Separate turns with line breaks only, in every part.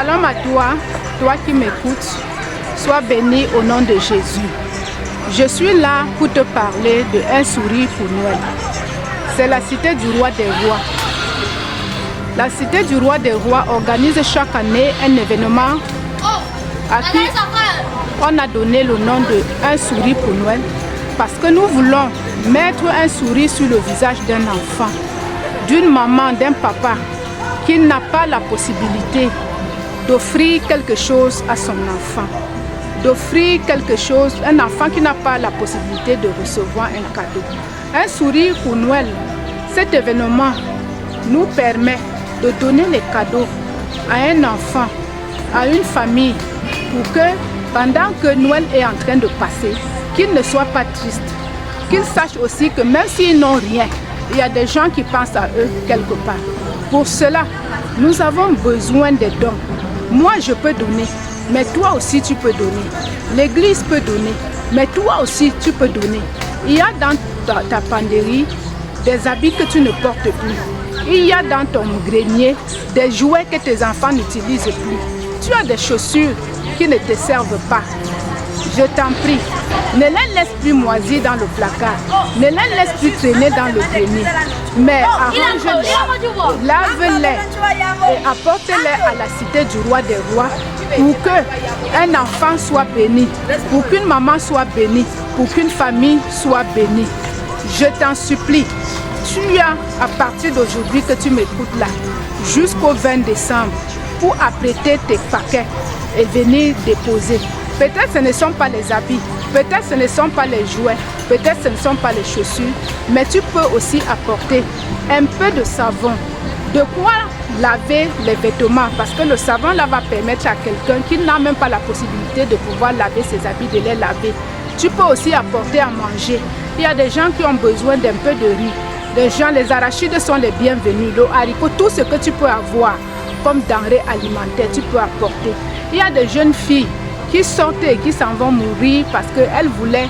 Shalom à toi, toi qui m'écoutes, sois béni au nom de Jésus. Je suis là pour te parler de un sourire pour Noël. C'est la Cité du Roi des Rois. La Cité du Roi des Rois organise chaque année un événement à qui on a donné le nom de un sourire pour Noël parce que nous voulons mettre un sourire sur le visage d'un enfant, d'une maman, d'un papa qui n'a pas la possibilité d'offrir quelque chose à son enfant, d'offrir quelque chose, un enfant qui n'a pas la possibilité de recevoir un cadeau. Un sourire pour Noël, cet événement nous permet de donner les cadeaux à un enfant, à une famille, pour que pendant que Noël est en train de passer, qu'ils ne soient pas tristes, qu'ils sachent aussi que même s'ils n'ont rien, il y a des gens qui pensent à eux quelque part. Pour cela, nous avons besoin des dons. Moi, je peux donner, mais toi aussi, tu peux donner. L'église peut donner, mais toi aussi, tu peux donner. Il y a dans ta penderie des habits que tu ne portes plus. Il y a dans ton grenier des jouets que tes enfants n'utilisent plus. Tu as des chaussures qui ne te servent pas. Je t'en prie, ne les laisse plus moisir dans le placard, ne les laisse plus traîner dans le grenier, mais arrange-les, lave-les et apporte-les à la Cité du Roi des Rois pour qu'un enfant soit béni, pour qu'une maman soit bénie, pour qu'une famille soit bénie. Je t'en supplie, tu as à partir d'aujourd'hui que tu m'écoutes là, jusqu'au 20 décembre, pour apprêter tes paquets et venir déposer. Peut-être ce ne sont pas les habits, peut-être ce ne sont pas les jouets, peut-être ce ne sont pas les chaussures, mais tu peux aussi apporter un peu de savon. De quoi laver les vêtements, parce que le savon là va permettre à quelqu'un qui n'a même pas la possibilité de pouvoir laver ses habits, de les laver. Tu peux aussi apporter à manger. Il y a des gens qui ont besoin d'un peu de riz. Des gens, les arachides sont les bienvenus, le haricot, tout ce que tu peux avoir comme denrées alimentaires, tu peux apporter. Il y a des jeunes filles qui sortent et qui s'en vont mourir parce qu'elles voulaient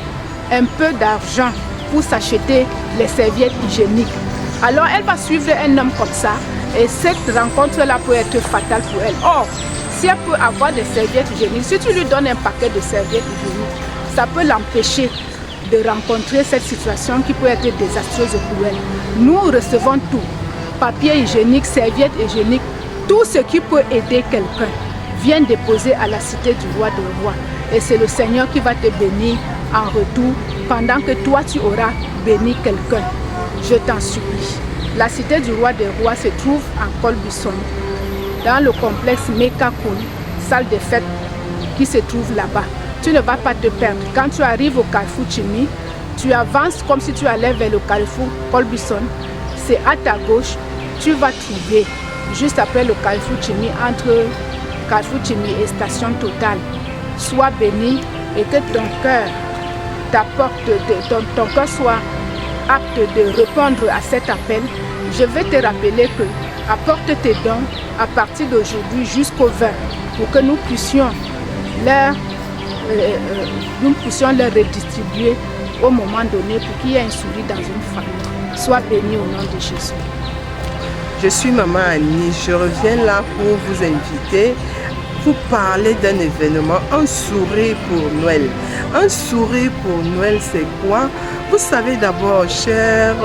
un peu d'argent pour s'acheter les serviettes hygiéniques. Alors elle va suivre un homme comme ça et cette rencontre-là peut être fatale pour elle. Or, si elle peut avoir des serviettes hygiéniques, si tu lui donnes un paquet de serviettes hygiéniques, ça peut l'empêcher de rencontrer cette situation qui peut être désastreuse pour elle. Nous recevons tout, papier hygiénique, serviettes hygiéniques, tout ce qui peut aider quelqu'un. Viens déposer à la Cité du Roi des Rois. Et c'est le Seigneur qui va te bénir en retour pendant que toi tu auras béni quelqu'un. Je t'en supplie. La Cité du Roi des Rois se trouve en Colbuisson, dans le complexe Mekakun, salle de fête qui se trouve là-bas. Tu ne vas pas te perdre. Quand tu arrives au carrefour Chimi, tu avances comme si tu allais vers le carrefour Colbuisson. C'est à ta gauche, tu vas trouver, juste après le carrefour Chimi, entre Carrefour Chimi et Station Total. Sois béni et que ton cœur ton cœur soit apte de répondre à cet appel. Je vais te rappeler que apporte tes dons à partir d'aujourd'hui jusqu'au 20 pour que nous puissions leur redistribuer au moment donné pour qu'il y ait un sourire dans une famille. Sois béni au nom de Jésus.
Je suis Maman Annie, je reviens là pour vous inviter pour parler d'un événement, un sourire pour Noël. Un sourire pour Noël, c'est quoi? Vous savez d'abord, chers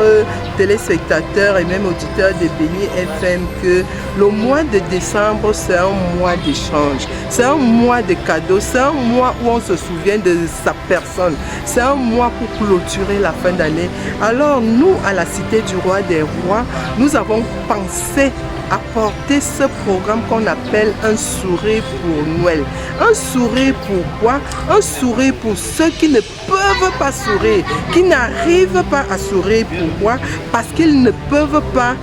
téléspectateurs et même auditeurs de Béni FM, que le mois de décembre, c'est un mois d'échange, c'est un mois de cadeaux, c'est un mois où on se souvient de sa personne, c'est un mois pour clôturer la fin d'année. Alors nous, à la Cité du Roi des Rois, nous avons pensé apporter ce programme qu'on appelle un sourire pour Noël. Un sourire pourquoi? Un sourire pour ceux qui ne peuvent pas sourire, qui n'arrivent pas à sourire. Pourquoi? Parce qu'ils ne peuvent pas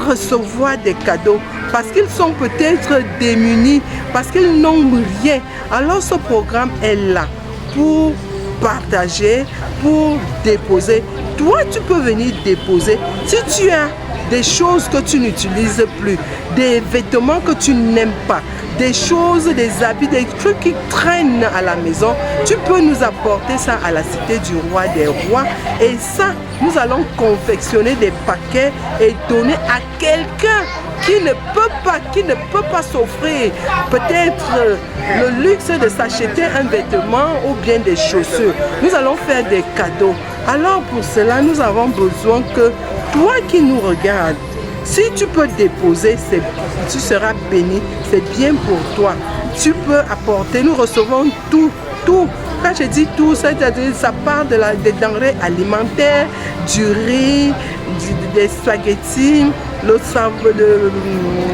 recevoir des cadeaux, parce qu'ils sont peut-être démunis, parce qu'ils n'ont rien. Alors ce programme est là pour partager, pour déposer. Toi, tu peux venir déposer. Si tu as des choses que tu n'utilises plus, des vêtements que tu n'aimes pas, des choses, des habits, des trucs qui traînent à la maison, tu peux nous apporter ça à la cité du roi des rois. Et ça, nous allons confectionner des paquets et donner à quelqu'un qui ne peut pas s'offrir peut-être le luxe de s'acheter un vêtement ou bien des chaussures. Nous allons faire des cadeaux. Alors pour cela, nous avons besoin que toi qui nous regardes, si tu peux déposer, tu seras béni, c'est bien pour toi. Tu peux apporter, nous recevons tout. Quand je dis tout, c'est-à-dire ça part des denrées alimentaires, du riz, des spaghettis,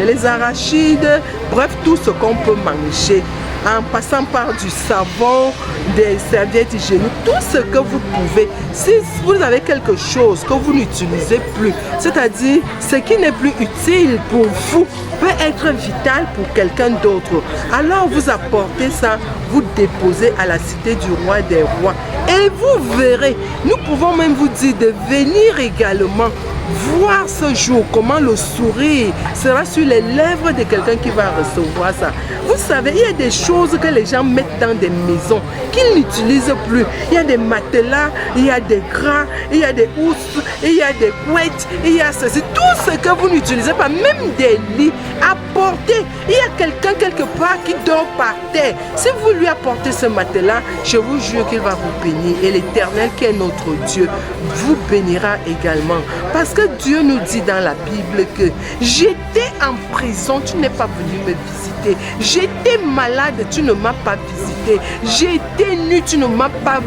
les arachides, bref, tout ce qu'on peut manger. En passant par du savon, des serviettes hygiéniques, tout ce que vous pouvez. Si vous avez quelque chose que vous n'utilisez plus, c'est-à-dire ce qui n'est plus utile pour vous, peut être vital pour quelqu'un d'autre. Alors vous apportez ça, vous déposez à la cité du roi des rois. Et vous verrez, nous pouvons même vous dire de venir également voir ce jour comment le sourire sera sur les lèvres de quelqu'un qui va recevoir ça. Vous savez, il y a des choses que les gens mettent dans des maisons qu'ils n'utilisent plus. Il y a des matelas, il y a des draps, il y a des housses, il y a des couettes, il y a ceci. Tout ce que vous n'utilisez pas, même des lits, apportez. Il y a quelqu'un quelque part qui dort par terre. Si vous lui apportez ce matelas, je vous jure qu'il va vous bénir. Et l'Éternel qui est notre Dieu vous bénira également. Parce que Dieu nous dit dans la Bible que j'étais en prison, tu n'es pas venu me visiter. J'étais malade, tu ne m'as pas visité. J'étais nu, tu ne m'as pas...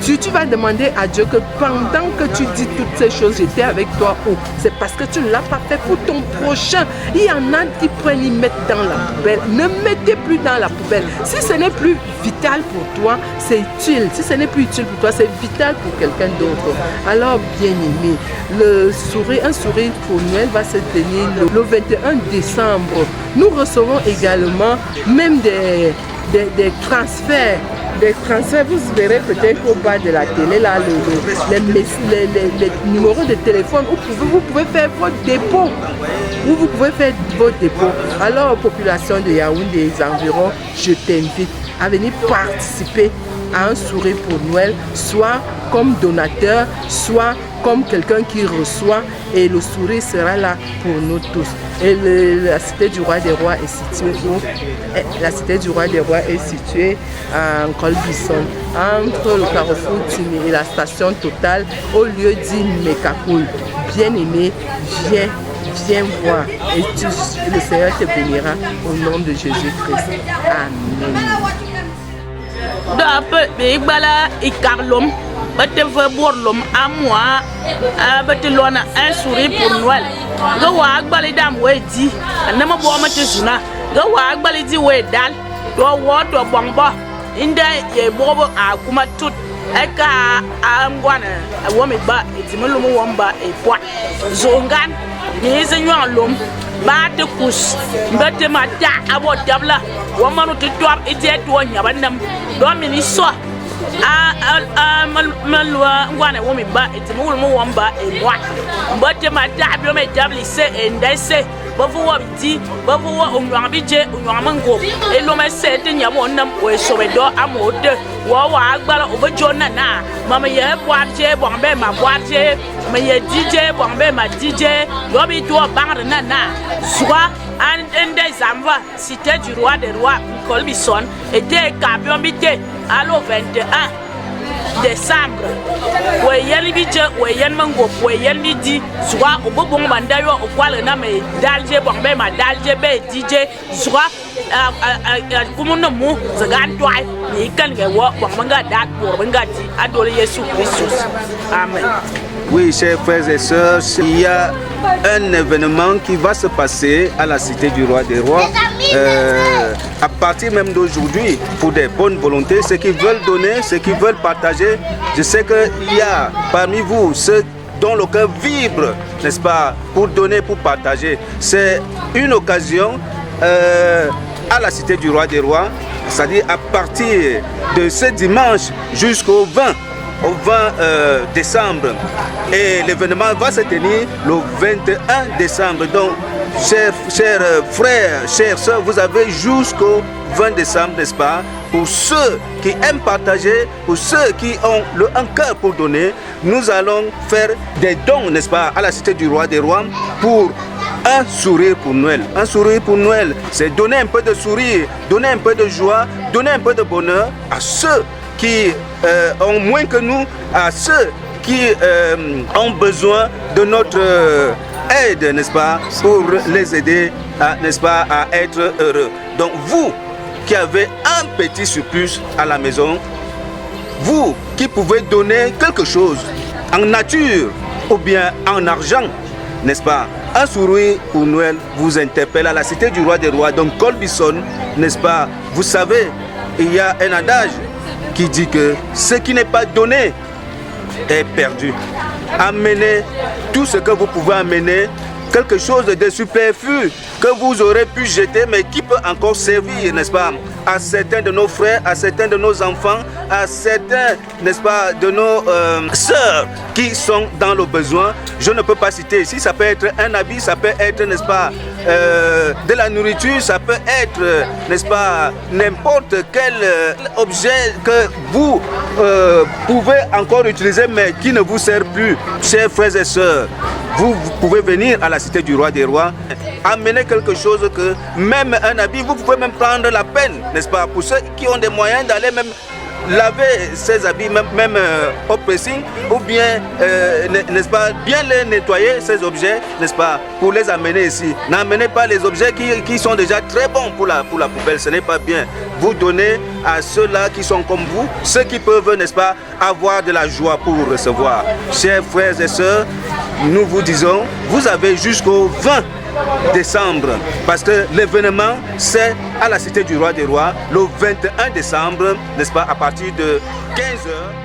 Tu vas demander à Dieu que pendant que tu dis toutes ces choses, j'étais avec toi. Oh, c'est parce que tu ne l'as pas fait pour ton prochain. Il y en a qui prennent, ils mettent dans la poubelle. Ne mettez plus dans la poubelle. Si ce n'est plus vital pour toi, c'est utile. Si ce n'est plus utile pour toi, c'est vital pour quelqu'un d'autre. Alors, bien aimé, un sourire pour Noël va se tenir le 21 décembre. Nous recevons également même des transferts. Des transferts, vous verrez peut-être au bas de la télé, là, les numéros de téléphone où vous pouvez faire votre dépôt. Où vous pouvez faire votre dépôt. Alors, population de Yaoundé et environs, je t'invite à venir participer à un sourire pour Noël, soit comme donateur, soit comme quelqu'un qui reçoit, et le sourire sera là pour nous tous. Et la cité du roi des rois est située où? La cité du roi des rois est située à Colbisson, entre le carrefour Timi et la station Total, au lieu dit Mekakoul. Bien aimé, viens voir, et le Seigneur te bénira au nom de Jésus-Christ. Amen.
Bete borlom à moi, bete lona un sourire pour Noël. Go agbali dam we di, anama bo ma te zuna. Go agbali di we dal, do wo do bongbo. Inde ye bobo akuma tut. Eka amgwana, womi ba etimulu mo womba e pwa. Zongan, ni zenyon lom. Ba te kus, bete mata abo dabla. Womanu te twab ite to nyabanam. Do miniso. Wana womi ba etimu mo wamba e moi mbote madabio me dablise e ndese bavu wabiti bavu wa onwambije onwamango e lo me se te nyamo nam we sobedo amode wa agbala obejona na mama ye boaje bombe ma boaje me ye DJ bombe ma DJ lobi to bangre na soit en des envois cité du roi des rois Colbisson était cabion bité allo 21 décembre weyen bidje weyen mango weyen bidi soit au bon bandayo au kwale na me dalje bombe ma dalje be DJ soit kumuno mu zagan toy ni kan ge wo bomanga dat bo banga di adole Yesu Christus. Amen.
Oui, chers frères et sœurs, il y a un événement qui va se passer à la cité du roi des rois à partir même d'aujourd'hui pour des bonnes volontés, ceux qui veulent donner, ceux qui veulent partager. Je sais qu'il y a parmi vous ceux dont le cœur vibre, n'est-ce pas, pour donner, pour partager. C'est une occasion à la cité du roi des rois, c'est-à-dire à partir de ce dimanche jusqu'au 20 décembre. Et l'événement va se tenir le 21 décembre. Donc, chers frères, chères sœurs, vous avez jusqu'au 20 décembre, n'est-ce pas? Pour ceux qui aiment partager, pour ceux qui ont un cœur pour donner, nous allons faire des dons, n'est-ce pas, à la Cité du Roi des Rois pour un sourire pour Noël. Un sourire pour Noël, c'est donner un peu de sourire, donner un peu de joie, donner un peu de bonheur à ceux qui ont moins que nous, à ceux qui ont besoin de notre aide, n'est-ce pas, pour les aider, n'est-ce pas, à être heureux. Donc vous qui avez un petit surplus à la maison, vous qui pouvez donner quelque chose en nature ou bien en argent, n'est-ce pas? Un sourire pour Noël vous interpelle à la Cité du Roi des Rois, donc Colbison, n'est-ce pas? Vous savez, il y a un adage qui dit que ce qui n'est pas donné est perdu. Amenez tout ce que vous pouvez amener, quelque chose de superflu que vous aurez pu jeter mais qui peut encore servir, n'est-ce pas, à certains de nos frères, à certains de nos enfants, à certains, n'est-ce pas, de nos sœurs qui sont dans le besoin. Je ne peux pas citer ici, ça peut être un habit, ça peut être, n'est-ce pas, de la nourriture, ça peut être, n'est-ce pas, n'importe quel objet que vous pouvez encore utiliser mais qui ne vous sert plus. Chers frères et sœurs, vous pouvez venir à la Cité du Roi des Rois, amener quelque chose que, même un habit, vous pouvez même prendre la peine, n'est-ce pas, pour ceux qui ont des moyens d'aller même laver ces habits, même au pressing, ou bien, n'est-ce pas, bien les nettoyer, ces objets, n'est-ce pas, pour les amener ici. N'amenez pas les objets qui sont déjà très bons pour la poubelle, ce n'est pas bien. Vous donnez à ceux-là qui sont comme vous, ceux qui peuvent, n'est-ce pas, avoir de la joie pour recevoir. Chers frères et sœurs, nous vous disons, vous avez jusqu'au 20 décembre, parce que l'événement c'est à la Cité du Roi des Rois le 21 décembre, n'est-ce pas, à partir de 15h.